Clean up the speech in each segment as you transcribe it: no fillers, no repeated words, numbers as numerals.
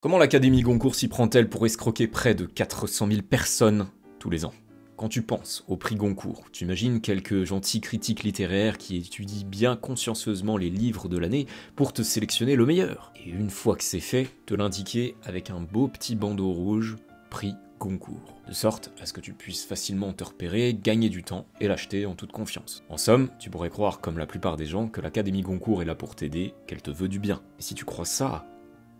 Comment l'Académie Goncourt s'y prend-elle pour escroquer près de 400 000 personnes tous les ans? Quand tu penses au prix Goncourt, tu imagines quelques gentils critiques littéraires qui étudient bien consciencieusement les livres de l'année pour te sélectionner le meilleur. Et une fois que c'est fait, te l'indiquer avec un beau petit bandeau rouge, prix Goncourt. De sorte à ce que tu puisses facilement te repérer, gagner du temps et l'acheter en toute confiance. En somme, tu pourrais croire comme la plupart des gens que l'Académie Goncourt est là pour t'aider, qu'elle te veut du bien. Et si tu crois ça,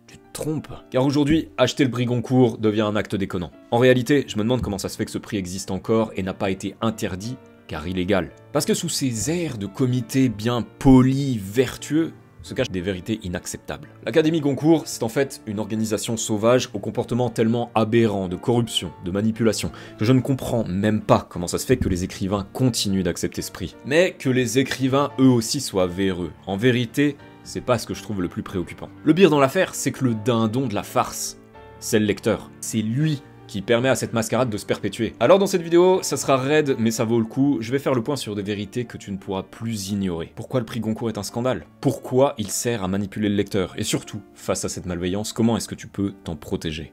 tu te trompes. Car aujourd'hui, acheter le prix Goncourt devient un acte déconnant. En réalité, je me demande comment ça se fait que ce prix existe encore et n'a pas été interdit, car illégal. Parce que sous ces airs de comité bien poli, vertueux, se cachent des vérités inacceptables. L'Académie Goncourt, c'est en fait une organisation sauvage au comportement tellement aberrant de corruption, de manipulation, que je ne comprends même pas comment ça se fait que les écrivains continuent d'accepter ce prix. Mais que les écrivains eux aussi soient véreux. En vérité, c'est pas ce que je trouve le plus préoccupant. Le pire dans l'affaire, c'est que le dindon de la farce, c'est le lecteur. C'est lui qui permet à cette mascarade de se perpétuer. Alors dans cette vidéo, ça sera raide, mais ça vaut le coup, je vais faire le point sur des vérités que tu ne pourras plus ignorer. Pourquoi le prix Goncourt est un scandale? Pourquoi il sert à manipuler le lecteur? Et surtout, face à cette malveillance, comment est-ce que tu peux t'en protéger?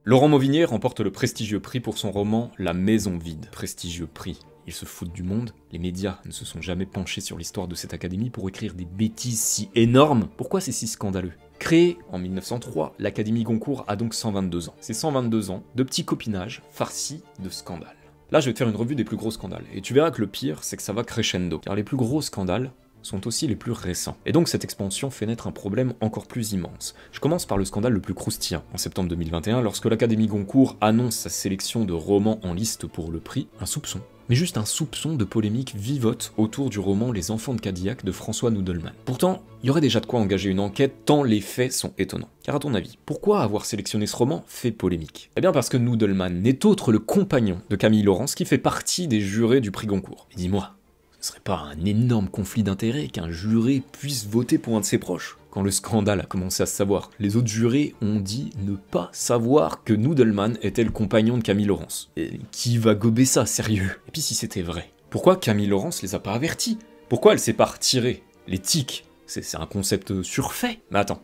Laurent Mauvigné remporte le prestigieux prix pour son roman La Maison Vide. Prestigieux prix. Ils se foutent du monde, les médias ne se sont jamais penchés sur l'histoire de cette académie pour écrire des bêtises si énormes. Pourquoi c'est si scandaleux? Créée en 1903, l'Académie Goncourt a donc 122 ans. C'est 122 ans de petits copinages farcis de scandales. Là, je vais te faire une revue des plus gros scandales, et tu verras que le pire, c'est que ça va crescendo, car les plus gros scandales sont aussi les plus récents. Et donc cette expansion fait naître un problème encore plus immense. Je commence par le scandale le plus croustillant. En septembre 2021, lorsque l'Académie Goncourt annonce sa sélection de romans en liste pour le prix, un soupçon, mais juste un soupçon de polémique vivote autour du roman Les Enfants de Cadillac de François Noudelman. Pourtant, il y aurait déjà de quoi engager une enquête tant les faits sont étonnants. Car à ton avis, pourquoi avoir sélectionné ce roman fait polémique? Eh bien parce que Noudelman n'est autre le compagnon de Camille Laurence qui fait partie des jurés du prix Goncourt. Mais dis-moi, ce serait pas un énorme conflit d'intérêts qu'un juré puisse voter pour un de ses proches? Quand le scandale a commencé à se savoir, les autres jurés ont dit ne pas savoir que Noudelman était le compagnon de Camille Laurence. Et qui va gober ça, sérieux? Et puis si c'était vrai, pourquoi Camille Laurence les a pas avertis? Pourquoi elle s'est pas retirée? Les tics, c'est un concept surfait. Mais attends,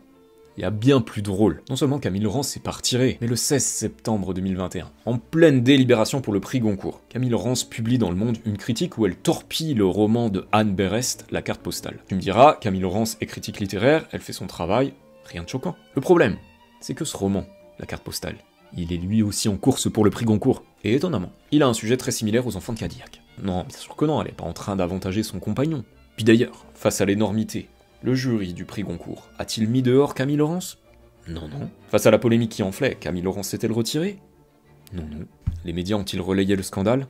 il y a bien plus drôle. Non seulement Camille Laurence s'est pas retirée, mais le 16 septembre 2021, en pleine délibération pour le prix Goncourt, Camille Laurence publie dans Le Monde une critique où elle torpille le roman de Anne Berest, La carte postale. Tu me diras, Camille Laurence est critique littéraire, elle fait son travail, rien de choquant. Le problème, c'est que ce roman, La carte postale, il est lui aussi en course pour le prix Goncourt. Et étonnamment, il a un sujet très similaire aux Enfants de Cadillac. Non, bien sûr que non, elle est pas en train d'avantager son compagnon. Puis d'ailleurs, face à l'énormité, le jury du prix Goncourt a-t-il mis dehors Camille Laurence? Non, non. Face à la polémique qui enflait, Camille Laurence s'est-elle retirée? Non, non. Les médias ont-ils relayé le scandale?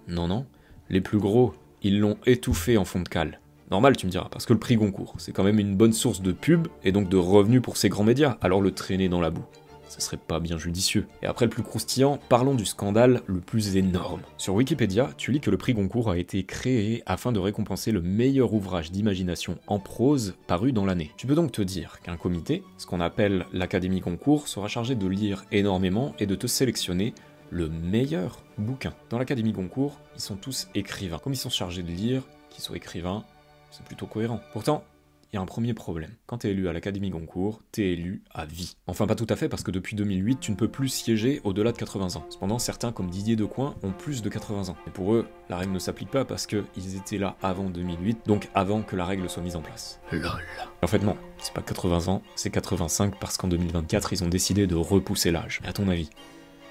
Non, non. Les plus gros, ils l'ont étouffé en fond de cale. Normal, tu me diras, parce que le prix Goncourt, c'est quand même une bonne source de pub et donc de revenus pour ces grands médias, alors le traîner dans la boue, ce serait pas bien judicieux. Et après le plus croustillant, parlons du scandale le plus énorme. Sur Wikipédia, tu lis que le prix Goncourt a été créé afin de récompenser le meilleur ouvrage d'imagination en prose paru dans l'année. Tu peux donc te dire qu'un comité, ce qu'on appelle l'Académie Goncourt, sera chargé de lire énormément et de te sélectionner le meilleur bouquin. Dans l'Académie Goncourt, ils sont tous écrivains. Comme ils sont chargés de lire, qu'ils soient écrivains, c'est plutôt cohérent. Pourtant, il y a un premier problème. Quand t'es élu à l'Académie Goncourt, t'es élu à vie. Enfin pas tout à fait parce que depuis 2008, tu ne peux plus siéger au-delà de 80 ans. Cependant, certains comme Didier Decoing ont plus de 80 ans. Et pour eux, la règle ne s'applique pas parce qu'ils étaient là avant 2008, donc avant que la règle soit mise en place. LOL. En fait non, c'est pas 80 ans, c'est 85 parce qu'en 2024, ils ont décidé de repousser l'âge. Et à ton avis,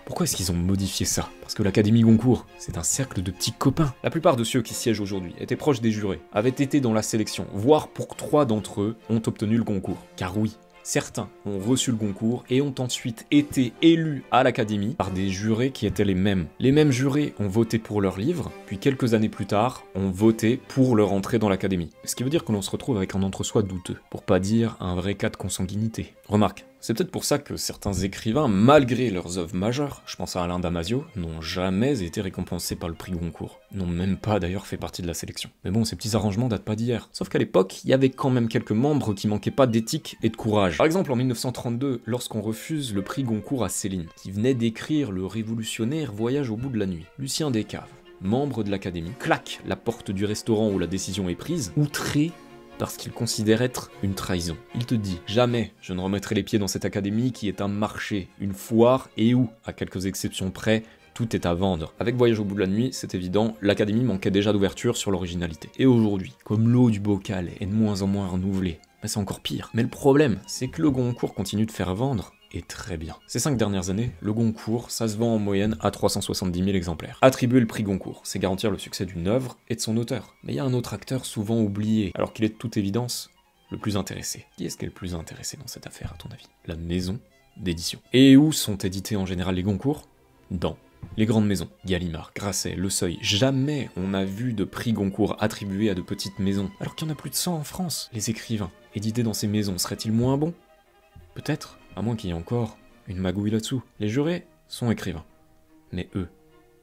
pourquoi est-ce qu'ils ont modifié ça? Parce que l'Académie Goncourt, c'est un cercle de petits copains. La plupart de ceux qui siègent aujourd'hui étaient proches des jurés, avaient été dans la sélection, voire pour 3 d'entre eux ont obtenu le concours. Car oui, certains ont reçu le concours et ont ensuite été élus à l'Académie par des jurés qui étaient les mêmes. Les mêmes jurés ont voté pour leur livre, puis quelques années plus tard, ont voté pour leur entrée dans l'Académie. Ce qui veut dire que l'on se retrouve avec un entre-soi douteux, pour pas dire un vrai cas de consanguinité. Remarque, c'est peut-être pour ça que certains écrivains, malgré leurs œuvres majeures, je pense à Alain Damasio, n'ont jamais été récompensés par le prix Goncourt. N'ont même pas d'ailleurs fait partie de la sélection. Mais bon, ces petits arrangements datent pas d'hier. Sauf qu'à l'époque, il y avait quand même quelques membres qui manquaient pas d'éthique et de courage. Par exemple, en 1932, lorsqu'on refuse le prix Goncourt à Céline, qui venait d'écrire le révolutionnaire Voyage au bout de la nuit, Lucien Descaves, membre de l'Académie, claque la porte du restaurant où la décision est prise, outré parce qu'il considère être une trahison. Il te dit « Jamais je ne remettrai les pieds dans cette académie qui est un marché, une foire et où, à quelques exceptions près, tout est à vendre. » Avec Voyage au bout de la nuit, c'est évident, l'académie manquait déjà d'ouverture sur l'originalité. Et aujourd'hui, comme l'eau du bocal est de moins en moins renouvelée, c'est encore pire. Mais le problème, c'est que le Goncourt continue de faire vendre, et très bien. Ces 5 dernières années, le Goncourt, ça se vend en moyenne à 370 000 exemplaires. Attribuer le prix Goncourt, c'est garantir le succès d'une œuvre et de son auteur. Mais il y a un autre acteur souvent oublié, alors qu'il est de toute évidence le plus intéressé. Qui est-ce qui est le plus intéressé dans cette affaire, à ton avis? La maison d'édition. Et où sont édités en général les Goncourt? Dans les grandes maisons, Gallimard, Grasset, Le Seuil. Jamais on n'a vu de prix Goncourt attribué à de petites maisons, alors qu'il y en a plus de 100 en France. Les écrivains édités dans ces maisons seraient-ils moins bons? Peut-être, à moins qu'il y ait encore une magouille là-dessous. Les jurés sont écrivains. Mais eux,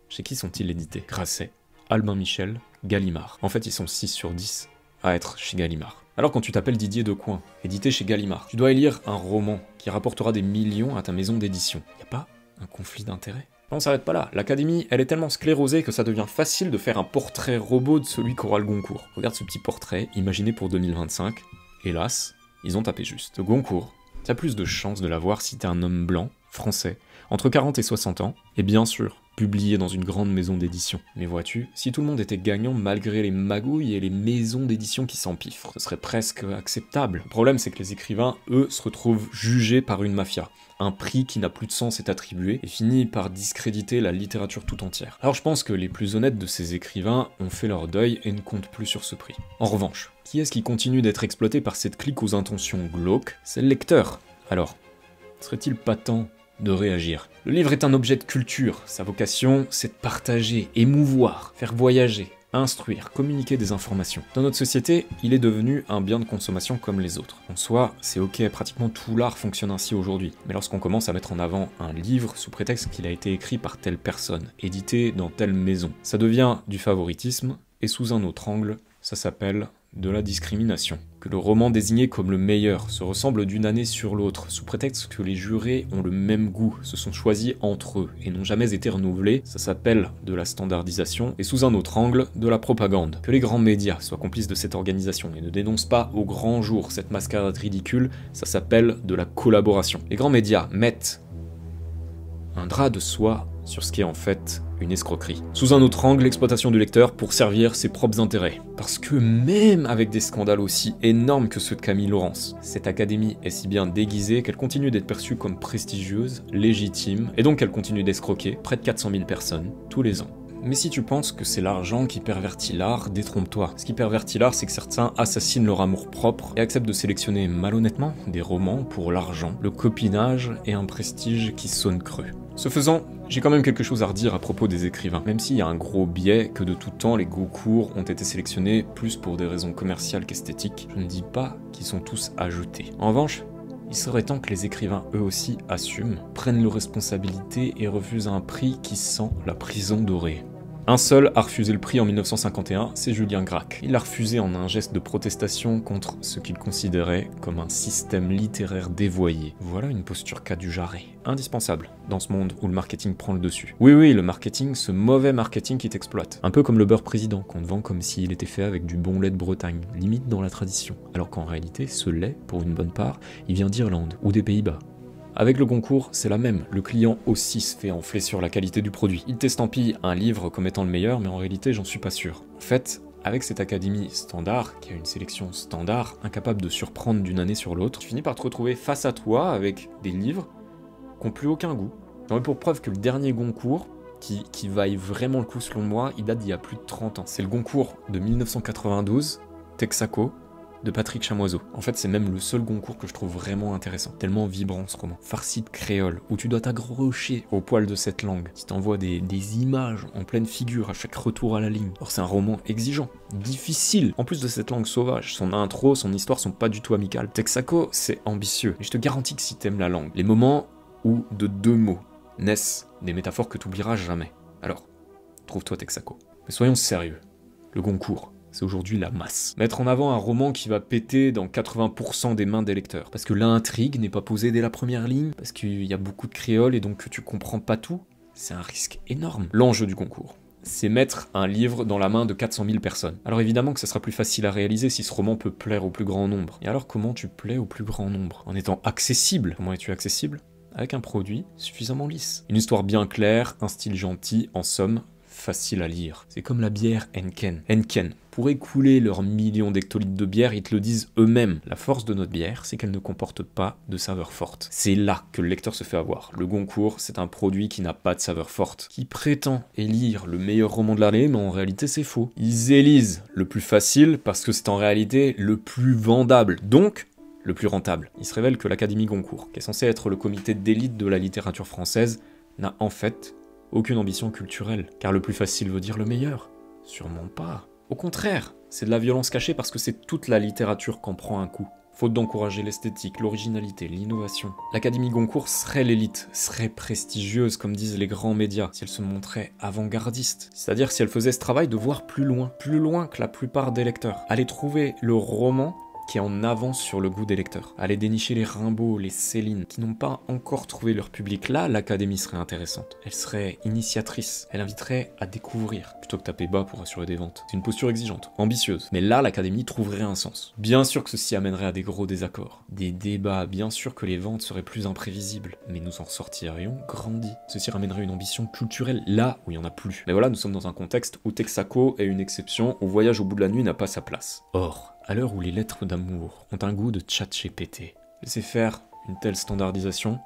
chez qui sont-ils édités? Grasset, Albin Michel, Gallimard. En fait, ils sont 6 sur 10 à être chez Gallimard. Alors quand tu t'appelles Didier Decoing, édité chez Gallimard, tu dois élire un roman qui rapportera des millions à ta maison d'édition. Y a pas un conflit d'intérêts? On s'arrête pas là, l'académie, elle est tellement sclérosée que ça devient facile de faire un portrait robot de celui qu'aura le Goncourt. Regarde ce petit portrait, imaginé pour 2025. Hélas, ils ont tapé juste. Le Goncourt, t'as plus de chances de l'avoir si t'es un homme blanc, français, entre 40 et 60 ans, et bien sûr, publié dans une grande maison d'édition. Mais vois-tu, si tout le monde était gagnant malgré les magouilles et les maisons d'édition qui s'empiffrent, ce serait presque acceptable. Le problème, c'est que les écrivains, eux, se retrouvent jugés par une mafia. Un prix qui n'a plus de sens est attribué et finit par discréditer la littérature tout entière. Alors je pense que les plus honnêtes de ces écrivains ont fait leur deuil et ne comptent plus sur ce prix. En revanche, qui est-ce qui continue d'être exploité par cette clique aux intentions glauques? C'est le lecteur. Alors, serait-il pas temps de réagir? Le livre est un objet de culture, sa vocation c'est de partager, émouvoir, faire voyager, instruire, communiquer des informations. Dans notre société, il est devenu un bien de consommation comme les autres. En soi, c'est ok, pratiquement tout l'art fonctionne ainsi aujourd'hui. Mais lorsqu'on commence à mettre en avant un livre sous prétexte qu'il a été écrit par telle personne, édité dans telle maison, ça devient du favoritisme, et sous un autre angle, ça s'appelle de la discrimination. Que le roman désigné comme le meilleur se ressemble d'une année sur l'autre, sous prétexte que les jurés ont le même goût, se sont choisis entre eux et n'ont jamais été renouvelés, ça s'appelle de la standardisation, et sous un autre angle, de la propagande. Que les grands médias soient complices de cette organisation et ne dénoncent pas au grand jour cette mascarade ridicule, ça s'appelle de la collaboration. Les grands médias mettent un drap de soie sur ce qui est en fait une escroquerie. Sous un autre angle, l'exploitation du lecteur pour servir ses propres intérêts. Parce que même avec des scandales aussi énormes que ceux de Camille Laurence, cette académie est si bien déguisée qu'elle continue d'être perçue comme prestigieuse, légitime, et donc elle continue d'escroquer près de 400 000 personnes tous les ans. Mais si tu penses que c'est l'argent qui pervertit l'art, détrompe-toi. Ce qui pervertit l'art, c'est que certains assassinent leur amour-propre et acceptent de sélectionner malhonnêtement des romans pour l'argent, le copinage et un prestige qui sonne creux. Ce faisant, j'ai quand même quelque chose à redire à propos des écrivains. Même s'il y a un gros biais que de tout temps les Goncourt ont été sélectionnés plus pour des raisons commerciales qu'esthétiques, je ne dis pas qu'ils sont tous à jeter. En revanche, il serait temps que les écrivains eux aussi assument, prennent leurs responsabilités et refusent un prix qui sent la prison dorée. Un seul a refusé le prix en 1951, c'est Julien Gracq. Il l'a refusé en un geste de protestation contre ce qu'il considérait comme un système littéraire dévoyé. Voilà une posture qu'a du Jarret. Indispensable dans ce monde où le marketing prend le dessus. Oui, le marketing, ce mauvais marketing qui t'exploite. Un peu comme le beurre président, qu'on te vend comme s'il était fait avec du bon lait de Bretagne, limite dans la tradition. Alors qu'en réalité, ce lait, pour une bonne part, il vient d'Irlande ou des Pays-Bas. Avec le Goncourt, c'est la même. Le client aussi se fait enfler sur la qualité du produit. Il t'estampille un livre comme étant le meilleur, mais en réalité, j'en suis pas sûr. En fait, avec cette académie standard, qui a une sélection standard, incapable de surprendre d'une année sur l'autre, tu finis par te retrouver face à toi avec des livres qui n'ont plus aucun goût. J'en ai pour preuve que le dernier Goncourt, qui vaille vraiment le coup selon moi, il date d'il y a plus de 30 ans. C'est le Goncourt de 1992, Texaco, de Patrick Chamoiseau. En fait, c'est même le seul Goncourt que je trouve vraiment intéressant. Tellement vibrant ce roman. Farci de créole, où tu dois t'accrocher au poil de cette langue, qui t'envoie des images en pleine figure à chaque retour à la ligne. Or, c'est un roman exigeant, difficile. En plus de cette langue sauvage, son intro, son histoire sont pas du tout amicales. Texaco, c'est ambitieux. Et je te garantis que si t'aimes la langue, les moments où de 2 mots naissent des métaphores que t'oublieras jamais. Alors, trouve-toi Texaco. Mais soyons sérieux. Le Goncourt, c'est aujourd'hui la masse. Mettre en avant un roman qui va péter dans 80% des mains des lecteurs. Parce que l'intrigue n'est pas posée dès la première ligne, parce qu'il y a beaucoup de créoles et donc que tu comprends pas tout, c'est un risque énorme. L'enjeu du concours, c'est mettre un livre dans la main de 400 000 personnes. Alors évidemment que ça sera plus facile à réaliser si ce roman peut plaire au plus grand nombre. Et alors comment tu plais au plus grand nombre? En étant accessible. Comment es-tu accessible? Avec un produit suffisamment lisse. Une histoire bien claire, un style gentil, en somme, facile à lire. C'est comme la bière Henken. Henken, pour écouler leurs millions d'hectolitres de bière, ils te le disent eux-mêmes. La force de notre bière, c'est qu'elle ne comporte pas de saveur forte. C'est là que le lecteur se fait avoir. Le Goncourt, c'est un produit qui n'a pas de saveur forte, qui prétend élire le meilleur roman de l'année, mais en réalité c'est faux. Ils élisent le plus facile parce que c'est en réalité le plus vendable. Donc, le plus rentable. Il se révèle que l'Académie Goncourt, qui est censée être le comité d'élite de la littérature française, n'a en fait aucune ambition culturelle. Car le plus facile veut dire le meilleur? Sûrement pas. Au contraire, c'est de la violence cachée parce que c'est toute la littérature qu'en prend un coup. Faute d'encourager l'esthétique, l'originalité, l'innovation. L'Académie Goncourt serait l'élite, serait prestigieuse comme disent les grands médias, si elle se montrait avant-gardiste. C'est-à-dire si elle faisait ce travail de voir plus loin que la plupart des lecteurs. Aller trouver le roman qui est en avance sur le goût des lecteurs. Aller dénicher les Rimbaud, les Céline, qui n'ont pas encore trouvé leur public. Là, l'Académie serait intéressante. Elle serait initiatrice. Elle inviterait à découvrir, plutôt que taper bas pour assurer des ventes. C'est une posture exigeante, ambitieuse. Mais là, l'Académie trouverait un sens. Bien sûr que ceci amènerait à des gros désaccords, des débats, bien sûr que les ventes seraient plus imprévisibles, mais nous en sortirions grandis. Ceci ramènerait une ambition culturelle là où il n'y en a plus. Mais voilà, nous sommes dans un contexte où Texaco est une exception, où Voyage au bout de la nuit n'a pas sa place. Or, à l'heure où les lettres d'amour ont un goût de ChatGPT, laisser faire une telle standardisation,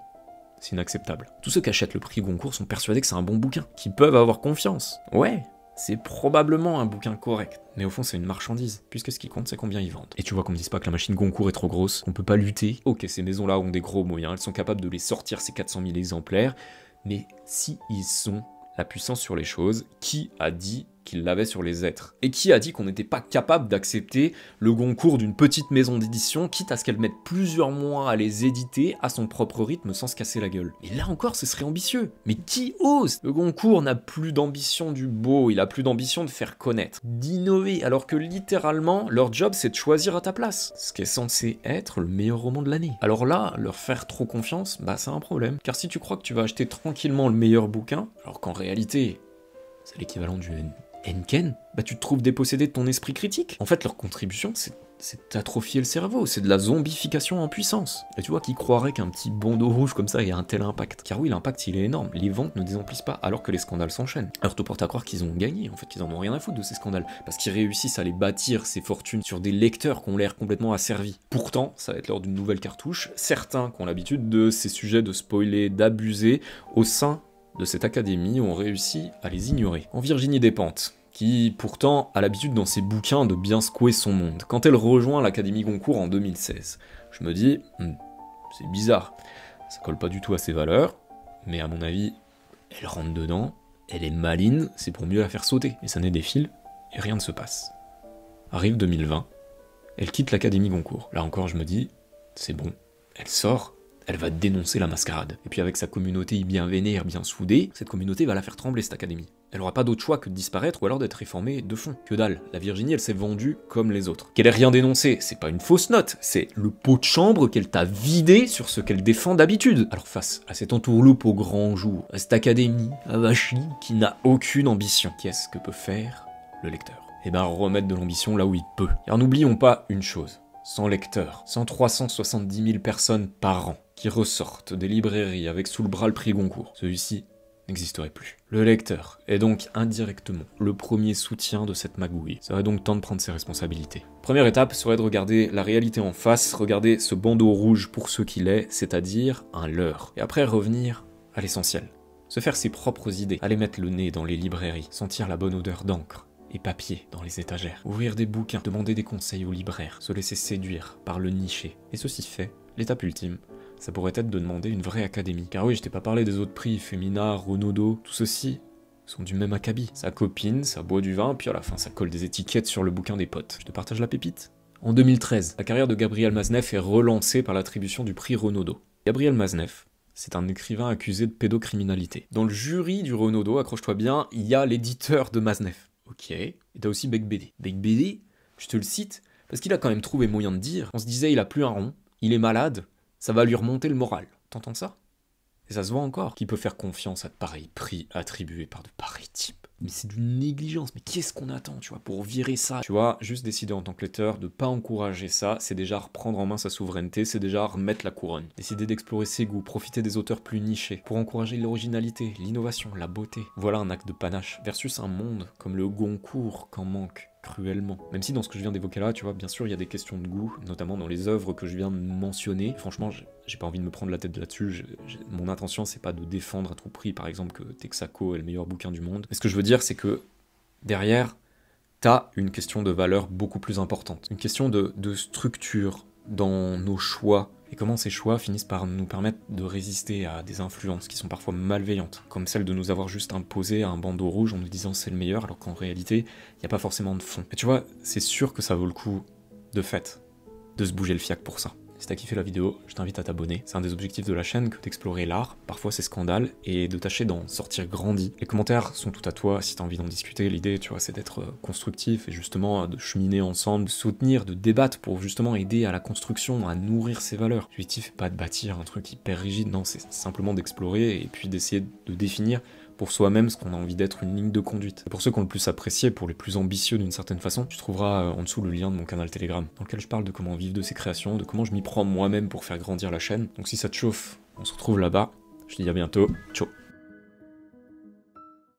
c'est inacceptable. Tous ceux qui achètent le prix Goncourt sont persuadés que c'est un bon bouquin, qu'ils peuvent avoir confiance. Ouais, c'est probablement un bouquin correct, mais au fond c'est une marchandise, puisque ce qui compte c'est combien ils vendent. Et tu vois qu'on me dise pas que la machine Goncourt est trop grosse, on peut pas lutter. Ok, ces maisons-là ont des gros moyens, elles sont capables de les sortir ces 400 000 exemplaires, mais si ils ont la puissance sur les choses, qui a dit qu'il l'avait sur les êtres? Et qui a dit qu'on n'était pas capable d'accepter le Goncourt d'une petite maison d'édition, quitte à ce qu'elle mette plusieurs mois à les éditer à son propre rythme sans se casser la gueule? Et là encore, ce serait ambitieux. Mais qui ose? Le Goncourt n'a plus d'ambition du beau, il a plus d'ambition de faire connaître, d'innover, alors que littéralement, leur job c'est de choisir à ta place, ce qui est censé être le meilleur roman de l'année. Alors là, leur faire trop confiance, bah c'est un problème. Car si tu crois que tu vas acheter tranquillement le meilleur bouquin, alors qu'en réalité, c'est l'équivalent du Henken, bah tu te trouves dépossédé de ton esprit critique. En fait, leur contribution, c'est d'atrophier le cerveau, c'est de la zombification en puissance. Et tu vois, qui croirait qu'un petit bandeau rouge comme ça ait un tel impact? Car oui, l'impact, il est énorme. Les ventes ne désemplissent pas, alors que les scandales s'enchaînent. Alors te porte à croire qu'ils ont gagné, en fait, qu'ils en ont rien à foutre de ces scandales, parce qu'ils réussissent à les bâtir, ces fortunes, sur des lecteurs qui ont l'air complètement asservis. Pourtant, ça va être lors d'une nouvelle cartouche, certains qui ont l'habitude de ces sujets de spoiler, d'abuser, au sein de cette académie ont réussi à les ignorer. En Virginie Despentes, qui pourtant a l'habitude dans ses bouquins de bien secouer son monde, quand elle rejoint l'Académie Goncourt en 2016, je me dis, c'est bizarre, ça colle pas du tout à ses valeurs, mais à mon avis, elle rentre dedans, elle est maline, c'est pour mieux la faire sauter. Les années défilent, et rien ne se passe. Arrive 2020, elle quitte l'Académie Goncourt. Là encore, je me dis, c'est bon, elle sort, elle va dénoncer la mascarade. Et puis avec sa communauté bien vénère, bien soudée, cette communauté va la faire trembler, cette académie. Elle aura pas d'autre choix que de disparaître ou alors d'être réformée de fond. Que dalle, la Virginie elle s'est vendue comme les autres. Qu'elle ait rien dénoncé, c'est pas une fausse note, c'est le pot de chambre qu'elle t'a vidé sur ce qu'elle défend d'habitude. Alors face à cette entourloupe au grand jour, à cette académie avachie qui n'a aucune ambition, qu'est-ce que peut faire le lecteur? Eh ben remettre de l'ambition là où il peut. Car n'oublions pas une chose, sans lecteurs, sans 370 000 personnes par an qui ressortent des librairies avec sous le bras le prix Goncourt, celui-ci n'existerait plus. Le lecteur est donc indirectement le premier soutien de cette magouille. Ça serait donc temps de prendre ses responsabilités. Première étape serait de regarder la réalité en face, regarder ce bandeau rouge pour ce qu'il est, c'est-à-dire un leurre. Et après revenir à l'essentiel. Se faire ses propres idées, aller mettre le nez dans les librairies, sentir la bonne odeur d'encre et papier dans les étagères, ouvrir des bouquins, demander des conseils aux libraires, se laisser séduire par le niché. Et ceci fait, l'étape ultime, ça pourrait être de demander une vraie académie. Car oui, je t'ai pas parlé des autres prix, Femina, Renaudot, tout ceci sont du même acabit. Ça copine, ça boit du vin, puis à la fin ça colle des étiquettes sur le bouquin des potes. Je te partage la pépite. En 2013, la carrière de Gabriel Maznev est relancée par l'attribution du prix Renaudot. Gabriel Maznev, c'est un écrivain accusé de pédocriminalité. Dans le jury du Renaudot, accroche-toi bien, il y a l'éditeur de Maznev. Ok, et t'as aussi Bec BD. Bec BD, je te le cite, parce qu'il a quand même trouvé moyen de dire, on se disait il a plus un rond, il est malade, ça va lui remonter le moral. T'entends ça? Et ça se voit encore. Qui peut faire confiance à de pareils prix attribués par de pareils types? Mais c'est d'une négligence, mais qu'est-ce qu'on attend, tu vois, pour virer ça? Tu vois, juste décider en tant que lecteur de pas encourager ça, c'est déjà reprendre en main sa souveraineté, c'est déjà remettre la couronne. Décider d'explorer ses goûts, profiter des auteurs plus nichés, pour encourager l'originalité, l'innovation, la beauté. Voilà un acte de panache, versus un monde comme le Goncourt qu'en manque cruellement. Même si dans ce que je viens d'évoquer là, tu vois, bien sûr, il y a des questions de goût, notamment dans les œuvres que je viens de mentionner. Franchement, j'ai pas envie de me prendre la tête là-dessus. Mon intention, c'est pas de défendre à tout prix, par exemple, que Texaco est le meilleur bouquin du monde. Mais ce que je veux dire, c'est que derrière, t'as une question de valeur beaucoup plus importante. Une question de structure dans nos choix. Et comment ces choix finissent par nous permettre de résister à des influences qui sont parfois malveillantes, comme celle de nous avoir juste imposé un bandeau rouge en nous disant c'est le meilleur, alors qu'en réalité, il n'y a pas forcément de fond. Et tu vois, c'est sûr que ça vaut le coup, de fait, de se bouger le fiac pour ça. Si t'as kiffé la vidéo, je t'invite à t'abonner. C'est un des objectifs de la chaîne que d'explorer l'art, parfois ses scandales, et de tâcher d'en sortir grandi. Les commentaires sont tout à toi si t'as envie d'en discuter. L'idée, tu vois, c'est d'être constructif et justement de cheminer ensemble, de soutenir, de débattre pour justement aider à la construction, à nourrir ses valeurs. L'objectif n'est pas de bâtir un truc hyper rigide, non, c'est simplement d'explorer et puis d'essayer de définir pour soi-même ce qu'on a envie d'être une ligne de conduite. Et pour ceux qui ont le plus apprécié, pour les plus ambitieux d'une certaine façon, tu trouveras en dessous le lien de mon canal Telegram, dans lequel je parle de comment vivre de ses créations, de comment je m'y prends moi-même pour faire grandir la chaîne. Donc si ça te chauffe, on se retrouve là-bas. Je te dis à bientôt. Ciao.